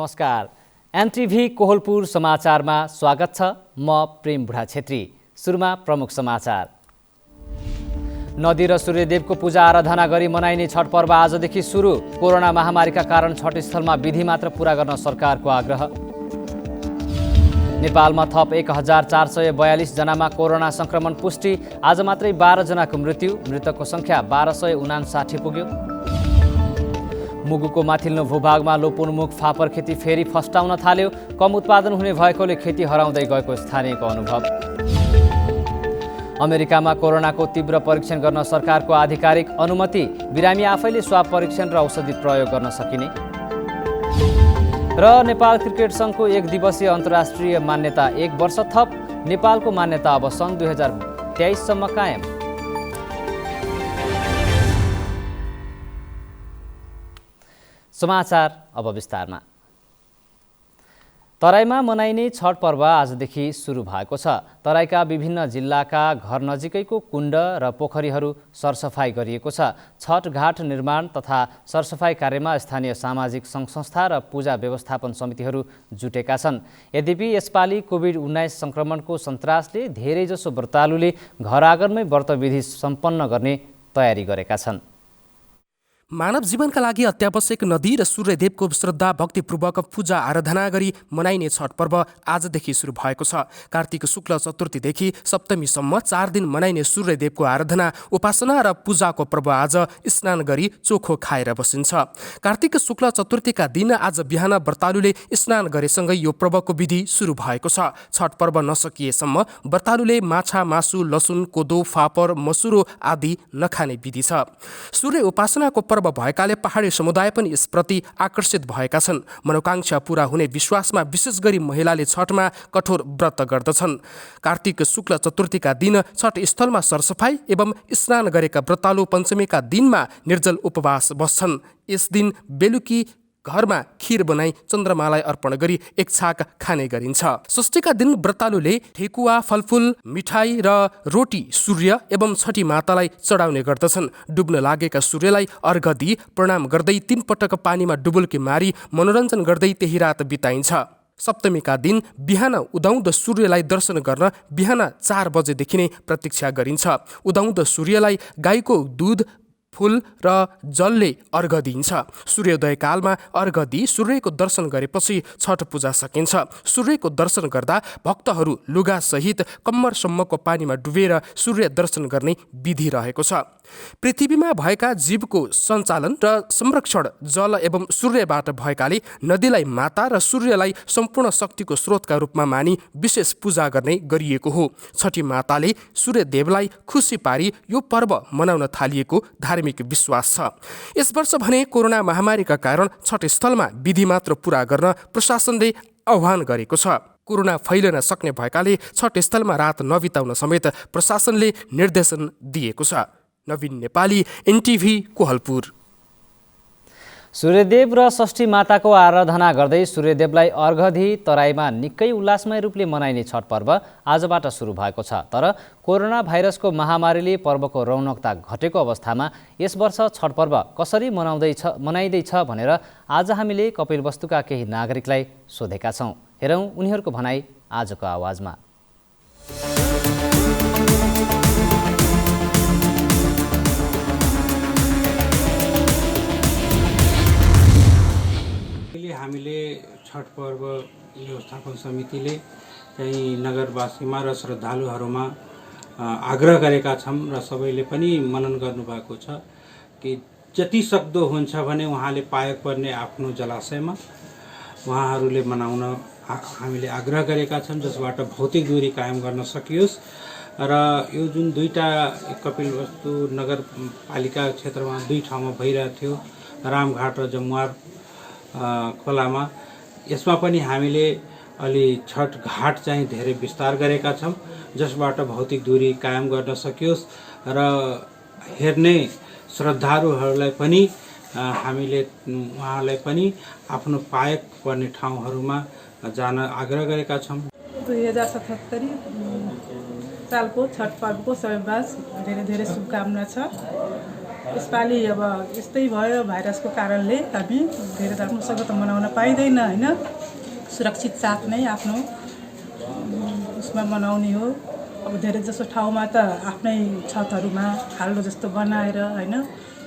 नमस्कार। एनटिभी कोहलपुर समाचारमा स्वागत छ। म प्रेम बुढा छेत्री। सुरुमा प्रमुख समाचार। नदी र सूर्यदेवको पूजा आराधना गरी मनाइने छठ पर्व आजदेखि सुरु। कोरोना महामारीका कारण छठ स्थलमा विधि मात्र पूरा गर्न सरकारको आग्रह। नेपालमा थप 1442 जनामा कोरोना संक्रमण पुष्टि। आज मात्रै 12 जनाको मृत्यु। मृतकको संख्या 1259 पुग्यो। मुगुको माथिल्लो भूभागमा लोपोन्मुख फापर खेती फेरि फस्टाउन थाल्यो। कम उत्पादन हुने भएकोले खेती हराउँदै गएको स्थानीयको अनुभव। अमेरिकामा कोरोनाको तीव्र परीक्षण गर्न सरकारको आधिकारिक अनुमति। बिरामी आफैले स्वाब परीक्षण र औषधि प्रयोग गर्न सकिने। र नेपाल क्रिकेट सङ्घको 1 दिवसीय अन्तर्राष्ट्रिय मान्यता 1 वर्ष थप। नेपालको मान्यता अब सन् 2023 सम्म कायम। समाचार अब विस्तारमा। तराईमा मनाइने छठ पर्व आजदेखि सुरु भएको छ। तराईका विभिन्न जिल्लाका घर नजिकैको कुण्ड र पोखरीहरू सरसफाई गरिएको छ। छठ घाट निर्माण तथा सरसफाई कार्यमा स्थानीय सामाजिक सङ्घ-संस्था र पूजा व्यवस्थापन समितिहरू जुटेका छन्। यद्यपि यसपालि कोभिड-19 सङ्क्रमणको सन्तासले धेरैजसो व्रतालुले घर आँगनमै व्रतविधि सम्पन्न गर्ने तयारी गरेका छन्। मानव जीवनका लागि अत्यावश्यक नदी र सूर्यदेवको श्रद्धा भक्तिपूर्वक पूजा आराधना गरी मनाइने छठ पर्व आजदेखि सुरु भएको छ। कार्तिक शुक्ल चतुर्थीदेखि सप्तमीसम्म 4 दिन मनाइने सूर्यदेवको आराधना, उपासना र पूजाको पर्व आज स्नान गरी चोखो खाएर बसिन्छ। कार्तिक शुक्ल चतुर्थीका दिन आज बिहान व्रतालुले स्नान गरेसँगै यो पर्वको विधि सुरु भएको छ। छठ पर्व नसकिएसम्म व्रतालुले माछा, मासु, लसुन, कोदो, फापर, मसुरो आदि नखाने विधि छ। सूर्य उपासनाको पर्व भएकाले पहाडी समुदाय पनि यसप्रति आकर्षित भएका छन्। मनोकांक्षा पूरा हुने विश्वासमा विशेष गरी महिलाले छठमा कठोर व्रत गर्दछन्। कार्तिक शुक्ल चतुर्थीका दिन छठ स्थलमा सरसफाई एवं स्नान गरेका व्रतालु पञ्चमीका दिनमा निर्जल उपवास बस्छन्। यस दिन बेलुकी घरमा खीर बनाई चन्द्रमालाई अर्पण गरी एक छाक खाने गरिन्छ। षष्ठीका दिन व्रतालुले ठेकुवा, फलफुल, मिठाई र रोटी सूर्य एवं छठी मातालाई चढाउने गर्दछन्। डुब्न लागेका सूर्यलाई अर्घ दिई प्रणाम गर्दै 3 पटक पानीमा डुबुल्की मारी मनोरञ्जन गर्दै त्यही रात बिताइन्छ। सप्तमीका दिन बिहान उदाउँदो सूर्यलाई दर्शन गर्न बिहान 4 बजेदेखि नै प्रतीक्षा गरिन्छ। उदाउँदो सूर्यलाई गाईको दूध, फूल र जलले अर्घ दिइन्छ। सूर्योदय कालमा अर्घ दिई सूर्यको दर्शन गरेपछि छठ पूजा सकिन्छ। सूर्यको दर्शन गर्दा भक्तहरू लुगासहित कम्मरसम्मको पानीमा डुबेर सूर्य दर्शन गर्ने विधि रहेको छ। पृथ्वीमा भएका जीवको सञ्चालन र संरक्षण जल एवं सूर्यबाट भएकाले नदीलाई माता र सूर्यलाई सम्पूर्ण शक्तिको स्रोतका रूपमा मानी विशेष पूजा गर्ने गरिएको हो। छठी माताले सूर्यदेवलाई खुसी पारी यो पर्व मनाउन थालिएको धार्मिक विश्वास छ। यस वर्ष भने कोरोना महामारीका कारण छठ स्थलमा विधि मात्र पूरा गर्न प्रशासनले आह्वान गरेको छ। कोरोना फैलिन सक्ने भएकाले छठ स्थलमा रात नबिताउन समेत प्रशासनले निर्देशन दिएको छ। नवीन नेपाली, एनटिभी कोहलपुर। सूर्यदेव र षष्ठी माताको आराधना गर्दै सूर्यदेवलाई अर्घ दिई तराईमा निकै उल्लासमय रूपले मनाइने छठ पर्व आजबाट सुरु भएको छ। तर कोरोना भाइरसको महामारीले पर्वको रौनकता घटेको अवस्थामा यस वर्ष छठ पर्व कसरी मनाइँदैछ भनेर आज हामीले कपिलवस्तुका केही नागरिकलाई सोधेका छौँ। हेरौँ उनीहरूको भनाई आजको आवाजमा। हामीले छठ पर्व व्यवस्थापन समितिले चाहिँ नगरवासीमा र श्रद्धालुहरूमा आग्रह गरेका छौँ र सबैले पनि मनन गर्नुभएको छ कि जति सक्दो हुन्छ भने उहाँले पाएक पर्ने आफ्नो जलाशयमा उहाँहरूले मनाउन हामीले आग्रह गरेका छौँ, जसबाट भौतिक दूरी कायम गर्न सकियोस्। र यो जुन 2टा कपिलवस्तु नगरपालिका क्षेत्रमा 2 ठाउँमा भइरहेको थियो, रामघाट र जमुवार खोलामा, यसमा पनि हामीले अलि छठ घाट चाहिँ धेरै विस्तार गरेका छौँ, जसबाट भौतिक दूरी कायम गर्न सकियोस् र हेर्ने श्रद्धालुहरूलाई पनि हामीले उहाँलाई पनि आफ्नो पाएक पर्ने ठाउँहरूमा जान आग्रह गरेका छौँ। 2077 सालको छठ पर्वको सबैमा धेरै धेरै शुभकामना छ। यसपालि अब यस्तै भयो भाइरसको कारणले हामी धेरै धर्मसँग त मनाउन पाइँदैन होइन। सुरक्षित साथ नै आफ्नो उसमा मनाउने हो। अब धेरै जसो ठाउँमा त आफ्नै छतहरूमा खाल्डो जस्तो बनाएर होइन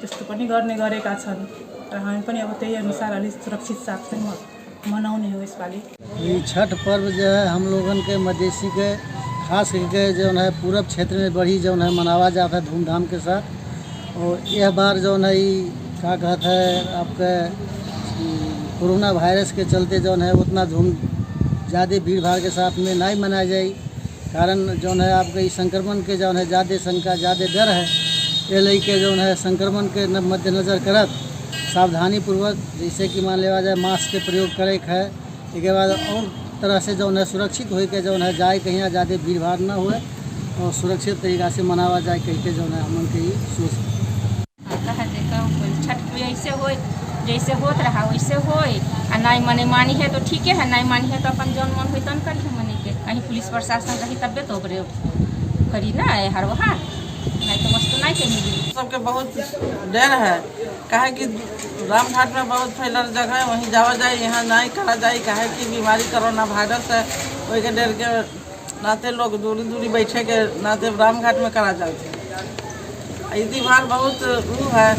त्यस्तो पनि गर्ने गरेका छन् र हामी पनि अब त्यही अनुसार अलिक सुरक्षित साथ चाहिँ मनाउने हो यसपालि। ये छठ पर्व जो है हम लोगन के मधेसी के खास करके जो है पूरब क्षेत्र में बड़ी जो है मनावा जाता है धूमधाम के साथ। और यह बार जो है क्या कहता है आपका कोरोना वायरस के चलते जो है उतना ज़्यादा भीड़ भाड़ के साथ में नहीं मनाया जाए, कारण जो है आपके संक्रमण के जो है ज़्यादा शंका ज़्यादा डर है। ये लेके जो है संक्रमण के मद्देनजर करत सावधानी पूर्वक जैसे कि मान लिया जाए मास्क के प्रयोग करे है। इसके बाद और तरह से जो है सुरक्षित हो के जो है जाए कहीं ज़्यादा भीड़ भाड़ न हुए और सुरक्षित तरीका से मनावा जाए कह के जो है हम के सोच छठ ऐसे हो जैसे होत रहा वैसे हो। नहीं मने मानी है तो ठीक है, नहीं मानी है तो अपन जौन मन हो तन करी है मने के। कहीं पुलिस प्रशासन रही तबे तो ओकरे करी ना हर वहाँ, नहीं तो वस्तु नहीं के मिली। सबके बहुत डर है काहे कि रामघाट में बहुत फैलल जगह है, वहीं जावा जाए यहाँ नहीं करा जाए काहे कि बीमारी कोरोना वायरस है। वही के डर के नाते लोग दूरी दूरी बैठे के नाते रामघाट में करा जाते। ये त्योहार बहुत वो है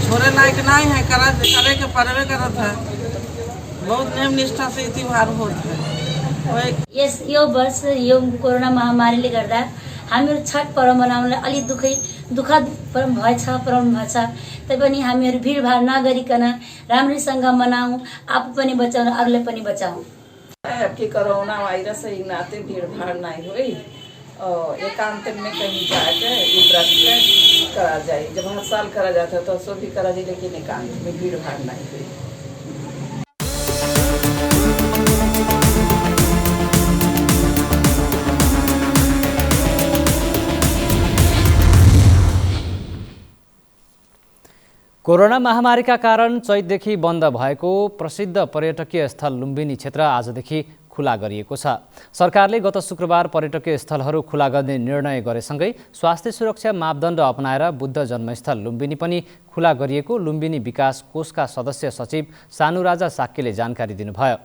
छोड़े लायक नहीं है, करे के परवे करत है। बहुत नियम निष्ठा से त्योहार होता है। यो वर्ष यो कोरोना महामारीले गर्दा हामीहरू छठ पर्व मनाउनलाई अलि दुःखद प्रब्लम भएछ। तैपनि हामीहरू भिडभाड नगरिकन राम्रैसँग मनाऊँ, आफू पनि बचाउँ अरूले पनि बचाऊँ। कि कोरोना वायरस है नाते भीड़ भाड़ नहीं हुई और एकांत में कहीं जाके ये व्रत करा जाए। जब हर साल करा जाता है तो सो भी करा जाए, लेकिन एकांत में भीड़ भाड़ नहीं हुई। कोरोना महामारीका कारण चैतदेखि बन्द भएको प्रसिद्ध पर्यटकीय स्थल लुम्बिनी क्षेत्र आजदेखि खुला गरिएको छ। सरकारले गत शुक्रबार पर्यटकीय स्थलहरू खुला गर्ने निर्णय गरेसँगै स्वास्थ्य सुरक्षा मापदण्ड अपनाएर बुद्ध जन्मस्थल लुम्बिनी पनि खुला गरिएको लुम्बिनी विकास कोषका सदस्य सचिव सानुराजा साक्कीले जानकारी दिनुभयो।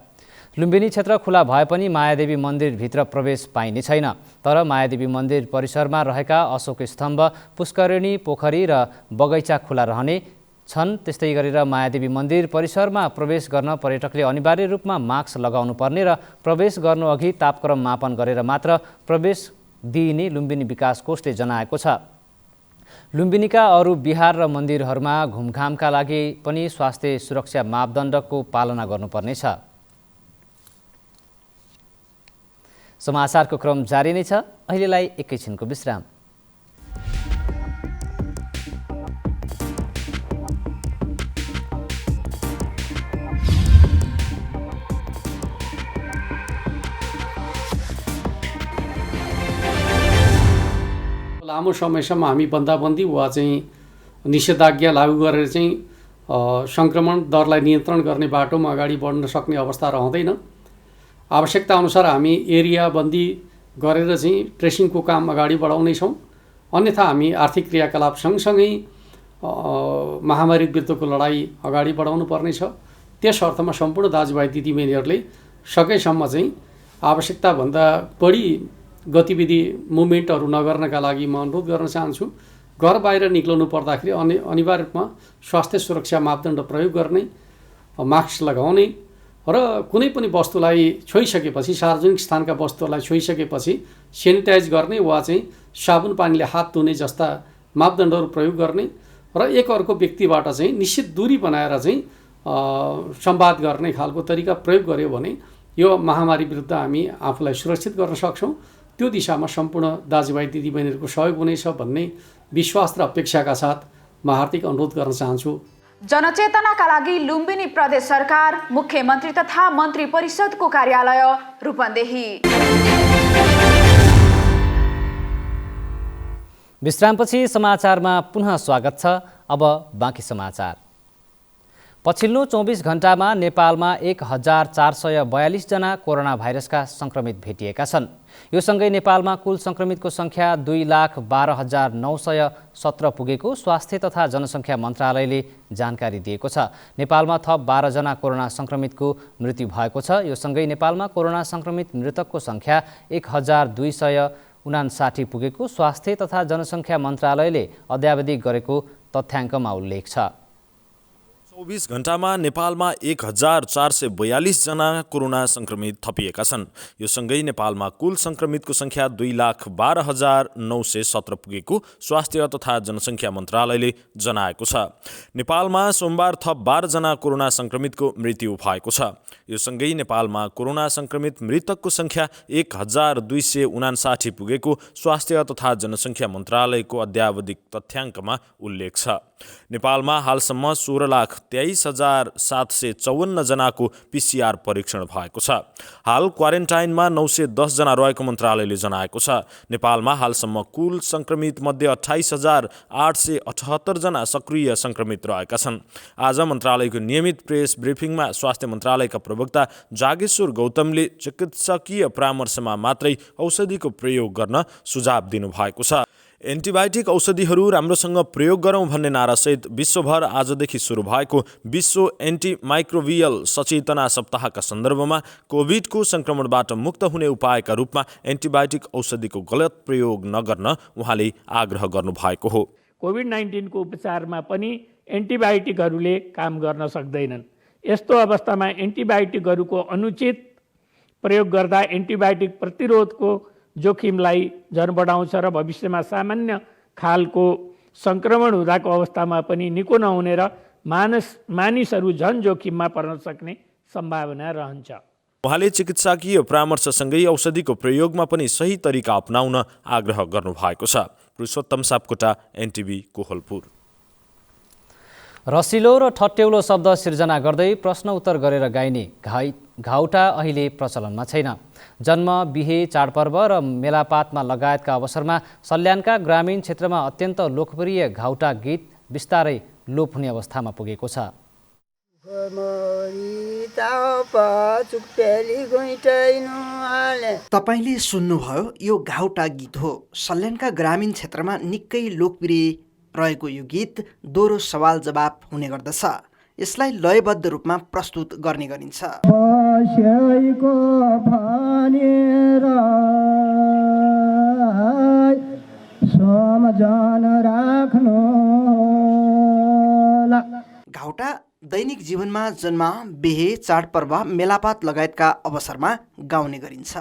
लुम्बिनी क्षेत्र खुला भए पनि मायादेवी मन्दिरभित्र प्रवेश पाइने छैन, तर मायादेवी मन्दिर परिसरमा रहेका अशोक स्तम्भ, पुष्करिणी, पोखरी र बगैँचा खुला रहने छन्। त्यस्तै गरेर मायादेवी मन्दिर परिसरमा प्रवेश गर्न पर्यटकले अनिवार्य रूपमा मास्क लगाउनु पर्ने र प्रवेश गर्नु अघि तापक्रम मापन गरेर मात्र प्रवेश दिइने लुम्बिनी विकास कोषले जनाएको छ। लुम्बिनीका अरू बिहार र मन्दिरहरूमा घुमघामका लागि पनि स्वास्थ्य सुरक्षा मापदण्डको पालना गर्नुपर्नेछ। समाचारको क्रम जारी नै छ, अहिलेलाई एकैछिनको विश्राम। लामो समयसम्म हामी बन्दाबन्दी वा चाहिँ निषेधाज्ञा लागू गरेर चाहिँ सङ्क्रमण दरलाई नियन्त्रण गर्ने बाटोमा अगाडि बढ्न सक्ने अवस्था रहँदैन। आवश्यकता अनुसार हामी एरिया बन्दी गरेर चाहिँ ट्रेसिङको काम अगाडि बढाउनेछौँ। अन्यथा हामी आर्थिक क्रियाकलाप सँगसँगै महामारी विरुद्धको लडाइँ अगाडि बढाउनु पर्नेछ। त्यस अर्थमा सम्पूर्ण दाजुभाइ दिदीबहिनीहरूले सकेसम्म चाहिँ आवश्यकताभन्दा बढी गतिविधि मुभमेन्टहरू नगर्नका लागि म अनुरोध गर्न चाहन्छु। घर बाहिर निक्लनु पर्दाखेरि अनिवार्य रूपमा स्वास्थ्य सुरक्षा मापदण्ड प्रयोग गर्ने, मास्क लगाउने र कुनै पनि वस्तुलाई छोइसकेपछि सार्वजनिक स्थानका वस्तुहरूलाई छोइसकेपछि सेनिटाइज गर्ने वा चाहिँ साबुन पानीले हात धुने जस्ता मापदण्डहरू प्रयोग गर्ने र एक अर्को व्यक्तिबाट चाहिँ निश्चित दूरी बनाएर चाहिँ संवाद गर्ने खालको तरिका प्रयोग गर्यो भने यो महामारी विरुद्ध हामी आफूलाई सुरक्षित गर्न सक्छौँ। त्यो दिशामा सम्पूर्ण दाजुभाइ दिदीबहिनीहरूको सहयोग हुनेछ भन्ने विश्वास र अपेक्षाका साथ म हार्दिक अनुरोध गर्न चाहन्छु। जनचेतनाका लागि लुम्बिनी प्रदेश सरकार, मुख्यमन्त्री तथा मन्त्री परिषदको कार्यालय रूपन्देही। विश्रामपछि समाचारमा पुनः स्वागत छ। अब बाँकी समाचार। पछिल्लो 24 घण्टामा नेपालमा 1442 जना कोरोना भाइरसका संक्रमित भेटिएका छन्। यो सँगै नेपालमा कुल संक्रमितको संख्या 2,12,917 पुगेको स्वास्थ्य तथा जनसङ्ख्या मन्त्रालयले जानकारी दिएको छ। नेपालमा थप 12 जना कोरोना संक्रमितको मृत्यु भएको छ। यो सँगै नेपालमा कोरोना संक्रमित मृतकको संख्या 1259 पुगेको स्वास्थ्य तथा जनसङ्ख्या मन्त्रालयले अद्यावधि गरेको तथ्याङ्कमा उल्लेख छ। 24 घण्टामा नेपालमा 1442 जना कोरोना संक्रमित थपिएका छन्। यो सँगै नेपालमा कुल संक्रमितको संख्या 2,12,917 पुगेको स्वास्थ्य तथा जनसङ्ख्या मन्त्रालयले जनाएको छ। नेपालमा सोमबार थप 12 जना कोरोना संक्रमितको मृत्यु भएको छ। यो सँगै नेपालमा कोरोना संक्रमित मृतकको संख्या 1259 पुगेको स्वास्थ्य तथा जनसङ्ख्या मन्त्रालयको अद्यावधिक तथ्याङ्कमा उल्लेख छ। नेपालमा हालसम्म 16,23,754 जनाको PCR परीक्षण भएको छ। हाल क्वारेन्टाइनमा 910 जना रहेको मन्त्रालयले जनाएको छ। नेपालमा हालसम्म कुल संक्रमित मध्ये 28,878 जना सक्रिय संक्रमित रहेका छन्। आज मन्त्रालयको नियमित प्रेस ब्रिफिङमा स्वास्थ्य मन्त्रालयका प्रवक्ता जागेश्वर गौतमले चिकित्सकीय परामर्शमा मात्रै औषधिको प्रयोग गर्न सुझाव दिनुभएको छ। एन्टिबायोटिक औषधिहरू राम्रोसँग प्रयोग गरौँ भन्ने नारासहित विश्वभर आजदेखि सुरु भएको विश्व एन्टिमाइक्रोबियल सचेतना सप्ताहका सन्दर्भमा कोभिडको संक्रमणबाट मुक्त हुने उपायका रूपमा एन्टिबायोटिक औषधिको गलत प्रयोग नगर्न उहाँले आग्रह गर्नुभएको हो। कोभिड-19 को उपचारमा पनि एन्टिबायोटिकहरूले काम गर्न सक्दैनन्। यस्तो अवस्थामा एन्टिबायोटिकहरूको अनुचित प्रयोग गर्दा एन्टिबायोटिक प्रतिरोधको जोखिमलाई झन बढाउँछ र भविष्यमा सामान्य खालको संक्रमण हुँदाको अवस्थामा पनि निको नहुने र मानिसहरू झन जोखिममा पर्न सक्ने सम्भावना रहन्छ। उहाँले चिकित्सकीय परामर्शसँगै औषधिको प्रयोगमा पनि सही तरिका अपनाउन आग्रह गर्नुभएको छ। पुरुषोत्तम सापकोटा, NTV, कोहलपुर। रसिलो र ठट्यौलो शब्द सिर्जना गर्दै प्रश्न उत्तर गरेर गाइने घाउटा अहिले प्रचलनमा छैन। जन्म, बिहे, चाडपर्व र मेलापातमा लगायतका अवसरमा सल्यानका ग्रामीण क्षेत्रमा अत्यन्त लोकप्रिय घाउटा गीत बिस्तारै लोप हुने अवस्थामा पुगेको छ। तपाईले सुन्नुभयो, यो घाउटा गीत हो। सल्यानका ग्रामीण क्षेत्रमा निकै लोकप्रिय रहेको यो गीत दोहोरो सवाल जवाब हुने गर्दछ। यसलाई लयबद्ध रूपमा प्रस्तुत गर्ने गरिन्छ। घाउटा दैनिक जीवनमा जन्म, बिहे, चाडपर्व, मेलापात लगायतका अवसरमा गाउने गरिन्छ।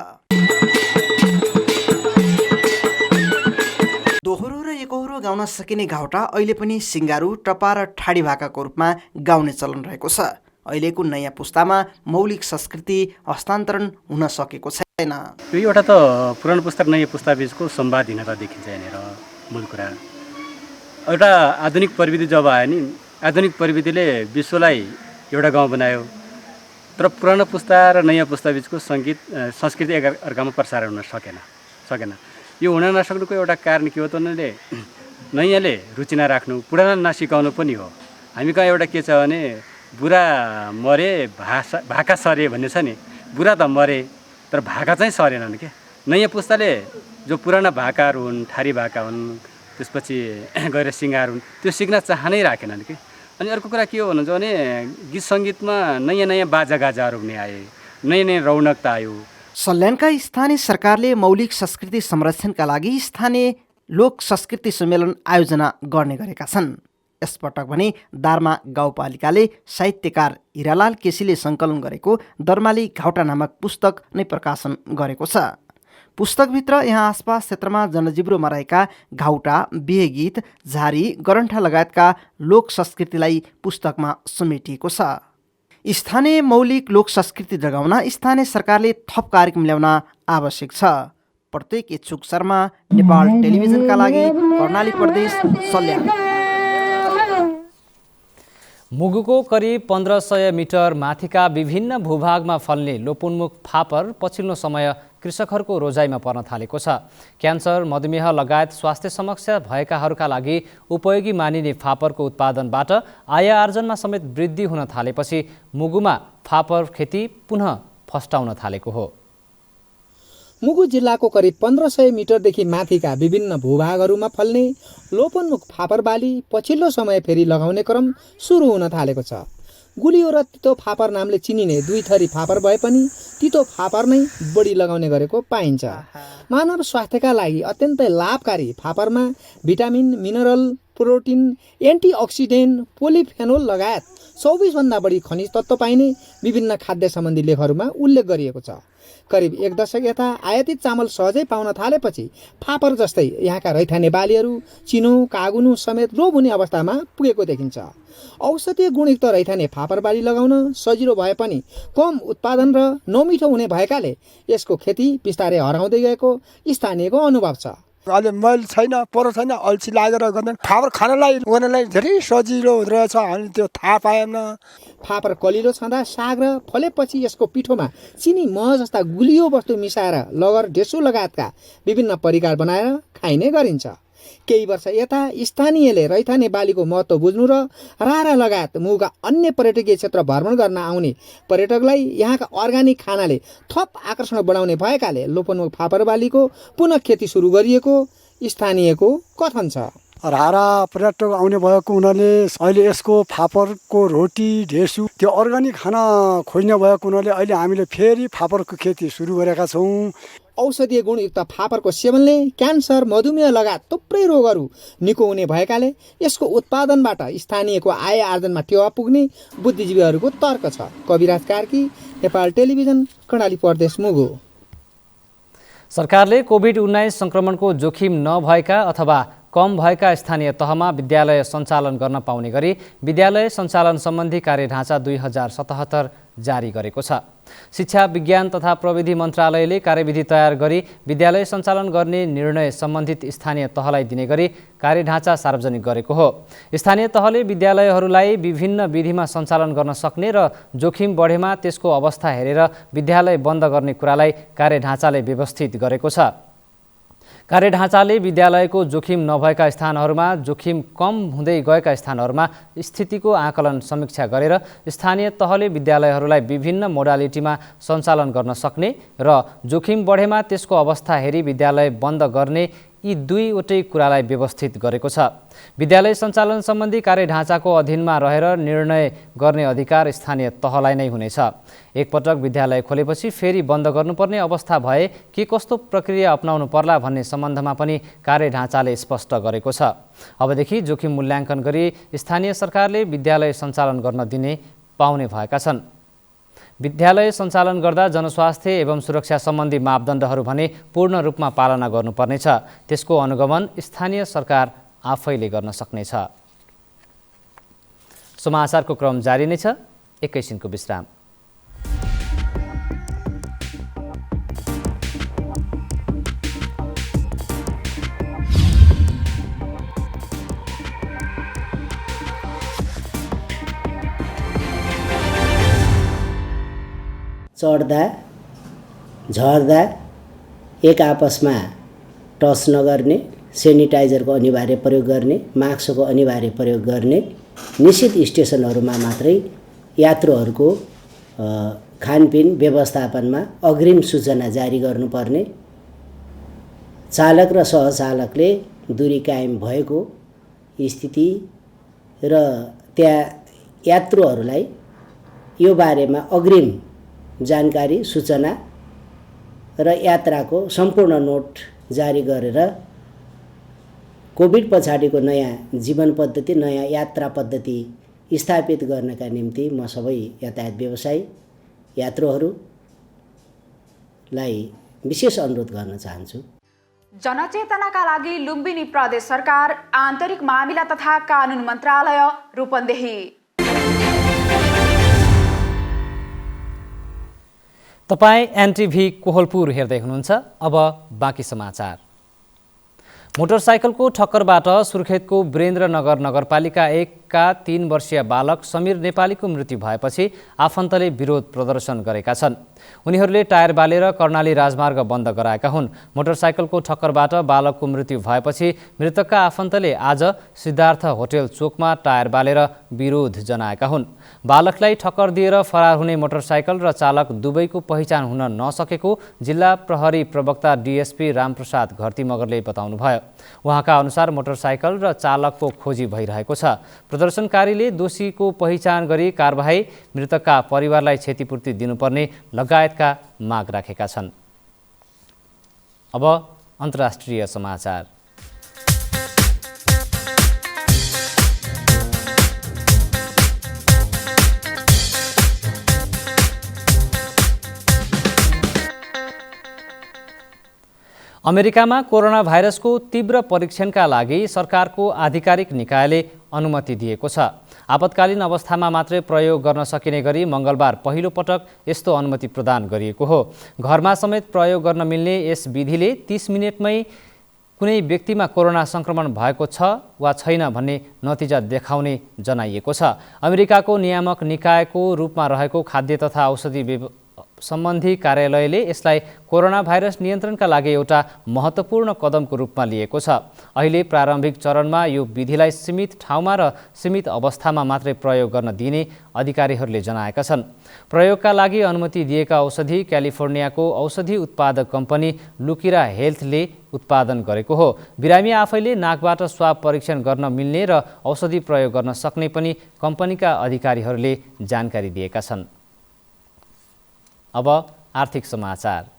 दोहोरो र एकहोरो गाउन सकिने घाउटा अहिले पनि सिङ्गारू, टपा र ठाडी भाकाको रूपमा गाउने चलन रहेको छ। अहिलेको नयाँ पुस्तामा मौलिक संस्कृति हस्तान्तरण हुन सकेको छैन। यो एउटा त पुरानो पुस्ता र नयाँ पुस्ता बीचको संवादहीनता देखिन्छ यहाँनिर। मूल कुरा एउटा आधुनिक प्रविधि जब आयो नि, आधुनिक प्रविधिले विश्वलाई एउटा गाउँ बनायो, तर पुरानो पुस्ता र नयाँ पुस्ता बीचको संस्कृति एकअर्कामा प्रसारण हुन सकेन। यो हुन नसक्नुको एउटा कारण के हो त भन्नाले नयाँले रुचि नराख्नु, पुरानो नसिकाउनु पनि हो। हामी कहाँ एउटा के छ भने बुढा मरे भाका सरे भन्ने छ नि। बुढा त मरे तर भाका चाहिँ सरेनन् क्या। नयाँ पुस्ताले जो पुराना भाकाहरू हुन्, ठारी भाका हुन्, त्यसपछि गएर सिङ्गार हुन्, त्यो सिक्न चाहनै राखेनन् कि। अनि अर्को कुरा के हो भन्नुहुन्छ भने गीत सङ्गीतमा नयाँ नयाँ बाजागाजाहरू पनि आए, नयाँ नयाँ रौनकता आयो। सल्यानका स्थानीय सरकारले मौलिक संस्कृति संरक्षणका लागि स्थानीय लोक संस्कृति सम्मेलन आयोजना गर्ने गरेका छन्। यसपटक भने दार्मा गाउँपालिकाले साहित्यकार हिरालाल केसीले सङ्कलन गरेको दर्माली घाउटा नामक पुस्तक नै प्रकाशन गरेको छ। पुस्तकभित्र यहाँ आसपास क्षेत्रमा जनजिब्रोमा रहेका घाउटा, बिहे गीत, झारी, गरन्ठा लगायतका लोक संस्कृतिलाई पुस्तकमा समेटिएको छ। स्थानीय मौलिक लोक संस्कृति जगाउन स्थानीय सरकारले थप कार्यक्रम ल्याउन आवश्यक छ। प्रत्येक इच्छुक शर्मा, नेपाल टेलिभिजनका लागि कर्णाली प्रदेश, सल्यान। मुगुको करिब 1500 मिटर माथिका विभिन्न भूभागमा फल्ने लोपोन्मुख फापर पछिल्लो समय कृषकहरूको रोजाइमा पर्न थालेको छ। क्यान्सर, मधुमेह लगायत स्वास्थ्य समस्या भएकाहरूका लागि उपयोगी मानिने फापरको उत्पादनबाट आय आर्जनमा समेत वृद्धि हुन थालेपछि मुगुमा फापर खेती पुनः फस्टाउन थालेको हो। मुगु जिल्लाको करिब 1500 मिटरदेखि माथिका विभिन्न भूभागहरूमा फल्ने लोपन्मुख फापर बाली पछिल्लो समय फेरि लगाउने क्रम सुरु हुन थालेको छ। गुलियो र तितो फापर नामले चिनिने दुई थरी फापर भए पनि तितो फापर नै बढी लगाउने गरेको पाइन्छ। मानव स्वास्थ्यका लागि अत्यन्तै लाभकारी फापरमा भिटामिन, मिनरल, प्रोटिन, एन्टिअक्सिडेन्ट, पोलिफेनोल लगायत 24 भन्दा बढी खनिज तत्त्व पाइने विभिन्न खाद्य सम्बन्धी लेखहरूमा उल्लेख गरिएको छ। करिब 1 दशक यता आयातित चामल सहजै पाउन थालेपछि फापर जस्तै यहाँका रैथाने बालीहरू चिनो, कागुनु समेत लोप हुने अवस्थामा पुगेको देखिन्छ। औषधीय गुणयुक्त रैथाने फापर बाली लगाउन सजिलो भए पनि कम उत्पादन र नमिठो हुने भएकाले यसको खेती बिस्तारै हराउँदै गएको स्थानीयको अनुभव छ। अहिले मैल छैन, परो छैन, अल्छी लागेर गर्दैन। फापर खानलाई उनीहरूलाई धेरै सजिलो हुँदो रहेछ, हामी त्यो थाहा पाएन। फापर कलिलो छँदा साग र फलेपछि यसको पिठोमा चिनी मह जस्ता गुलियो वस्तु मिसाएर लगर, ढेसु लगायतका विभिन्न परिकार बनाएर खाइने गरिन्छ। केही वर्ष यता स्थानीयले रैथाने बालीको महत्त्व बुझ्नु र रारा लगायत मुगुका अन्य पर्यटकीय क्षेत्र भ्रमण गर्न आउने पर्यटकलाई यहाँका अर्ग्यानिक खानाले थप आकर्षण बढाउने भएकाले लोपन्मुख फापर बालीको पुनः खेती सुरु गरिएको स्थानीयको कथन छ। रारा पर्यटक आउने भएको हुनाले अहिले यसको फापरको रोटी, ढेसु त्यो अर्ग्यानिक खाना खोज्ने भएको हुनाले अहिले हामीले फेरि फापरको खेती सुरु गरेका छौँ। औषधीय गुणयुक्त फापरको सेवनले क्यान्सर, मधुमेह लगायत थुप्रै रोगहरू निको हुने भएकाले यसको उत्पादनबाट स्थानीयको आय आर्जनमा टेवा पुग्ने बुद्धिजीवीहरूको तर्क छ। कविराज कार्की, नेपाल टेलिभिजन, कर्णाली प्रदेश, मुगु। सरकारले कोभिड-19 संक्रमणको जोखिम नभएका अथवा कम भएका स्थानीय तहमा विद्यालय सञ्चालन गर्न पाउने गरी विद्यालय सञ्चालन सम्बन्धी कार्यढाँचा 2077 जारी गरेको छ। शिक्षा, विज्ञान तथा प्रविधि मन्त्रालयले कार्यविधि तयार गरी विद्यालय सञ्चालन गर्ने निर्णय सम्बन्धित स्थानीय तहलाई दिने गरी कार्यढाँचा सार्वजनिक गरेको हो। स्थानीय तहले विद्यालयहरूलाई विभिन्न विधिमा सञ्चालन गर्न सक्ने र जोखिम बढेमा त्यसको अवस्था हेरेर विद्यालय बन्द गर्ने कुरालाई कार्यढाँचाले व्यवस्थित गरेको छ। कार्यढाँचाले विद्यालयको जोखिम नभएका स्थानहरूमा जोखिम कम हुँदै गएका स्थानहरूमा स्थितिको आकलन समीक्षा गरेर स्थानीय तहले विद्यालयहरूलाई विभिन्न मोडालिटीमा सञ्चालन गर्न सक्ने र जोखिम बढेमा त्यसको अवस्था हेरी विद्यालय बन्द गर्ने यी दुईवटै कुरालाई व्यवस्थित गरेको छ। विद्यालय सञ्चालन सम्बन्धी कार्यढाँचाको अधीनमा रहेर निर्णय गर्ने अधिकार स्थानीय तहलाई नै हुनेछ। एकपटक विद्यालय खोलेपछि फेरि बन्द गर्नुपर्ने अवस्था भए के कस्तो प्रक्रिया अपनाउनु पर्ला भन्ने सम्बन्धमा पनि कार्यढाँचाले स्पष्ट गरेको छ। अबदेखि जोखिम मूल्याङ्कन गरी स्थानीय सरकारले विद्यालय सञ्चालन गर्न दिने पाउने भएका छन्। विद्यालय सञ्चालन गर्दा जनस्वास्थ्य एवं सुरक्षा सम्बन्धी मापदण्डहरू भने पूर्ण रूपमा पालना गर्नुपर्नेछ। त्यसको अनुगमन स्थानीय सरकार आफैले गर्न सक्नेछ। समाचारको क्रम जारी नै छ, एकैछिनको विश्राम। चढ्दा झर्दा एक आपसमा टच नगर्ने, सेनिटाइजरको अनिवार्य प्रयोग गर्ने, मास्कको अनिवार्य प्रयोग गर्ने, निश्चित स्टेसनहरूमा मात्रै यात्रुहरूको खानपिन व्यवस्थापनमा अग्रिम सूचना जारी गर्नुपर्ने, चालक र सहचालकले दूरी कायम भएको स्थिति र त्यहाँ यात्रुहरूलाई यो बारेमा अग्रिम जानकारी, सूचना र यात्राको सम्पूर्ण नोट जारी गरेर कोभिड पछाडिको नयाँ जीवन पद्धति, नयाँ यात्रा पद्धति स्थापित गर्नका निम्ति म सबै यातायात व्यवसायी यात्रुहरूलाई विशेष अनुरोध गर्न चाहन्छु। जनचेतनाका लागि लुम्बिनी प्रदेश सरकार, आन्तरिक मामिला तथा कानुन मन्त्रालय, रूपन्देही। तपाईँ एनटिभी कोहलपुर हेर्दै हुनुहुन्छ। अब बाँकी समाचार। मोटरसाइकलको ठक्करबाट सुर्खेतको वीरेन्द्रनगर नगरपालिका 1 का 3 वर्षीय बालक समीर नेपालीको मृत्यु भएपछि आफन्तले विरोध प्रदर्शन गरेका छन्। उनीहरूले टायर बालेर कर्णाली राजमार्ग बन्द गराएका हुन्। मोटरसाइकलको ठक्करबाट बालकको मृत्यु भएपछि मृतकका आफन्तले आज सिद्धार्थ होटल चोकमा टायर बालेर विरोध जनाएका हुन्। बालकलाई ठक्कर दिएर फरार हुने मोटरसाइकल र चालक दुवैको पहिचान हुन नसकेको जिल्ला प्रहरी प्रवक्ता डिएसपी रामप्रसाद घरती मगरले बताउनुभयो। उहाँका अनुसार मोटरसाइकल र चालकको खोजी भइरहेको छ। प्रदर्शनकारीले दोषीको पहिचान गरी कारबाही, मृतकका परिवारलाई क्षतिपूर्ति दिनुपर्ने लगायतका माग राखेका छन्। अब अन्तर्राष्ट्रिय समाचार। अमेरिकामा कोरोना भाइरसको तीव्र परीक्षणका लागि सरकारको आधिकारिक निकायले अनुमति दिएको छ। आपतकालीन अवस्थामा मात्रै प्रयोग गर्न सकिने गरी मङ्गलबार पहिलो पटक यस्तो अनुमति प्रदान गरिएको हो। घरमा समेत प्रयोग गर्न मिल्ने यस विधिले 30 मिनेटमै कुनै व्यक्तिमा कोरोना संक्रमण भएको छ वा छैन भन्ने नतिजा देखाउने जनाइएको छ। अमेरिकाको नियामक निकायको रूपमा रहेको खाद्य तथा औषधि सम्बन्धी कार्यालयले यसलाई कोरोना भाइरस नियन्त्रणका लागि एउटा महत्त्वपूर्ण कदमको रूपमा लिएको छ। अहिले प्रारम्भिक चरणमा यो विधिलाई सीमित ठाउँमा र सीमित अवस्थामा मात्रै प्रयोग गर्न दिने अधिकारीहरूले जनाएका छन्। प्रयोगका लागि अनुमति दिएका औषधि क्यालिफोर्नियाको औषधि उत्पादक कम्पनी लुकिरा हेल्थले उत्पादन गरेको हो। बिरामी आफैले नाकबाट स्वाब परीक्षण गर्न मिल्ने र औषधि प्रयोग गर्न सक्ने पनि कम्पनीका अधिकारीहरूले जानकारी दिएका छन्। अब आर्थिक समाचार।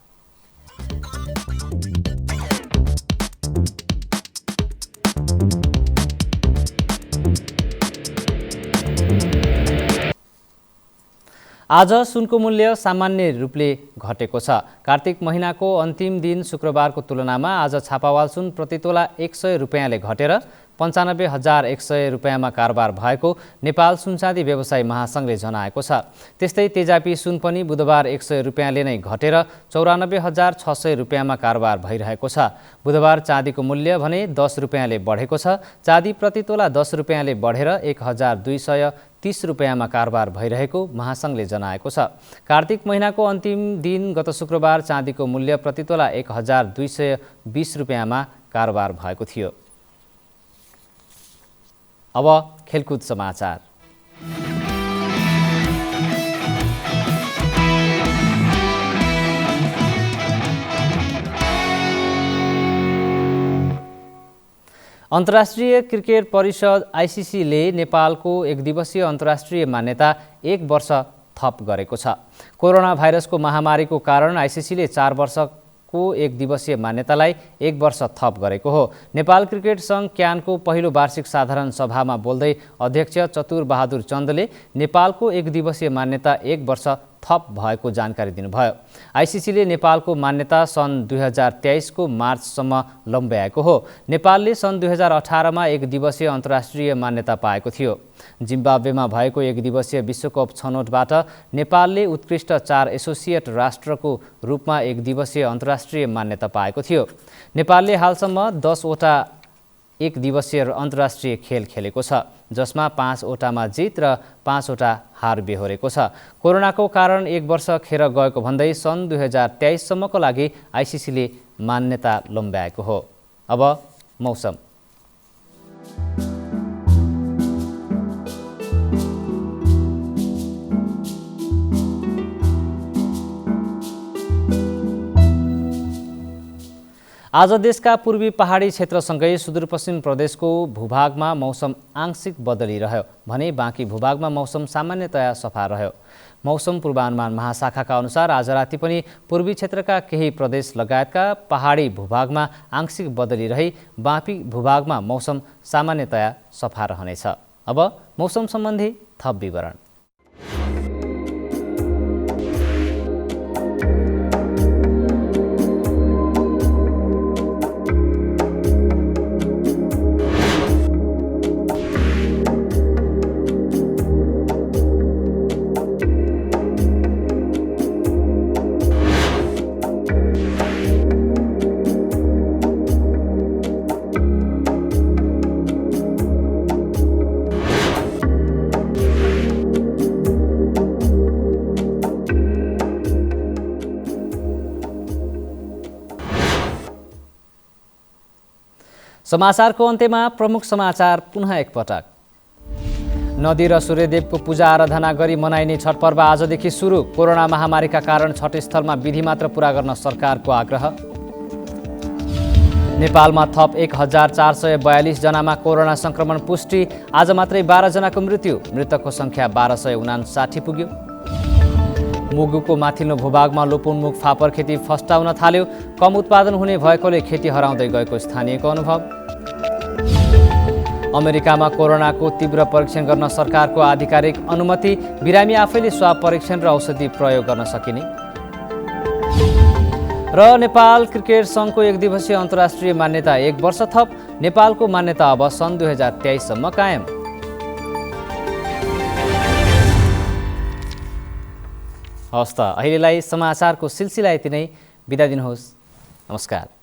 आज सुनको मूल्य सामान्य रूपले घटेको छ। कार्तिक महिनाको अन्तिम दिन शुक्रबारको तुलनामा आज छापावाल सुन प्रतितोला 100 रुपैयाँले घटेर 95,100 रुपैयाँमा कारोबार भएको नेपाल सुनचाँदी व्यवसायी महासङ्घले जनाएको छ। त्यस्तै तेजापी सुन पनि बुधबार 100 रुपैयाँले नै घटेर 94,600 रुपैयाँमा कारोबार भइरहेको छ। बुधबार चाँदीको मूल्य भने 10 रुपैयाँले बढेको छ। चाँदी प्रतितोला 10 रुपैयाँले बढेर 1,230 रुपैयाँमा कारोबार भइरहेको महासङ्घले जनाएको छ। कार्तिक महिनाको अन्तिम दिन गत शुक्रबार चाँदीको मूल्य प्रतितोला 1,220 रुपैयाँमा कारोबार भएको थियो। अब खेलकुद समाचार। अन्तर्राष्ट्रिय क्रिकेट परिषद आइसिसीले नेपालको एकदिवसीय अन्तर्राष्ट्रिय मान्यता 1 वर्ष थप गरेको छ। कोरोना भाइरसको महामारीको कारण आइसिसीले 4 वर्षको एक दिवसीय मान्यतालाई 1 वर्ष थप गरेको हो। नेपाल क्रिकेट सङ्घ क्यानको पहिलो वार्षिक साधारण सभामा बोल्दै अध्यक्ष चतुर बहादुर चन्दले नेपालको एक दिवसीय मान्यता 1 वर्ष थप भएको जानकारी दिनुभयो। आइसिसीले नेपालको मान्यता सन् 2023 को मार्चसम्म लम्ब्याएको हो। नेपालले सन् 2018 मा एक दिवसीय अन्तर्राष्ट्रिय मान्यता पाएको थियो। जिम्बाब्वेमा भएको एक दिवसीय विश्वकप छनौटबाट नेपालले उत्कृष्ट 4 एसोसिएट राष्ट्रको रूपमा एक दिवसीय अन्तर्राष्ट्रिय मान्यता पाएको थियो। नेपालले हालसम्म 10 वटा एक दिवसीय अन्तर्राष्ट्रिय खेल खेलेको छ, जसमा 5 वटामा जित र 5 वटा हार बेहोरेको छ। कोरोनाको कारण 1 वर्ष खेर गएको भन्दै सन् 2023 सम्मको लागि आइसिसीले मान्यता लम्ब्याएको हो। अब मौसम। आज देशका पूर्वी पहाडी क्षेत्रसँगै सुदूरपश्चिम प्रदेशको भूभागमा मौसम आंशिक बदली रह्यो भने बाँकी भूभागमा मौसम सामान्यतया सफा रह्यो। मौसम पूर्वानुमान महाशाखाका अनुसार आज राति पनि पूर्वी क्षेत्रका केही प्रदेश लगायतका पहाडी भूभागमा आंशिक बदली रही बाँकी भूभागमा मौसम सामान्यतया सफा रहनेछ। अब मौसम सम्बन्धी थप विवरण। समाचारको अन्त्यमा प्रमुख समाचार पुनः एकपटक। नदी र सूर्यदेवको पूजा आराधना गरी मनाइने छठ पर्व आजदेखि सुरु। कोरोना महामारीका कारण छठ स्थलमा विधि मात्र पूरा गर्न सरकारको आग्रह। नेपालमा थप 1442 जनामा कोरोना संक्रमण पुष्टि। आज मात्रै 12 जनाको मृत्यु। मृतकको संख्या 1259 पुग्यो। मुगुको माथिल्लो भूभागमा लोपोन्मुख फापर खेती फस्टाउन थाल्यो। कम उत्पादन हुने भएकोले खेती हराउँदै गएको स्थानीयको अनुभव। अमेरिकामा कोरोनाको तीव्र परीक्षण गर्न सरकारको आधिकारिक अनुमति। बिरामी आफैले स्वाब परीक्षण र औषधि प्रयोग गर्न सकिने। र नेपाल क्रिकेट सङ्घको 1 दिवसीय अन्तर्राष्ट्रिय मान्यता 1 वर्ष थप। नेपालको मान्यता अब सन् 2023 सम्म कायम। हवस् त अहिलेलाई समाचारको सिलसिला यति नै। बिदा दिनुहोस्। नमस्कार।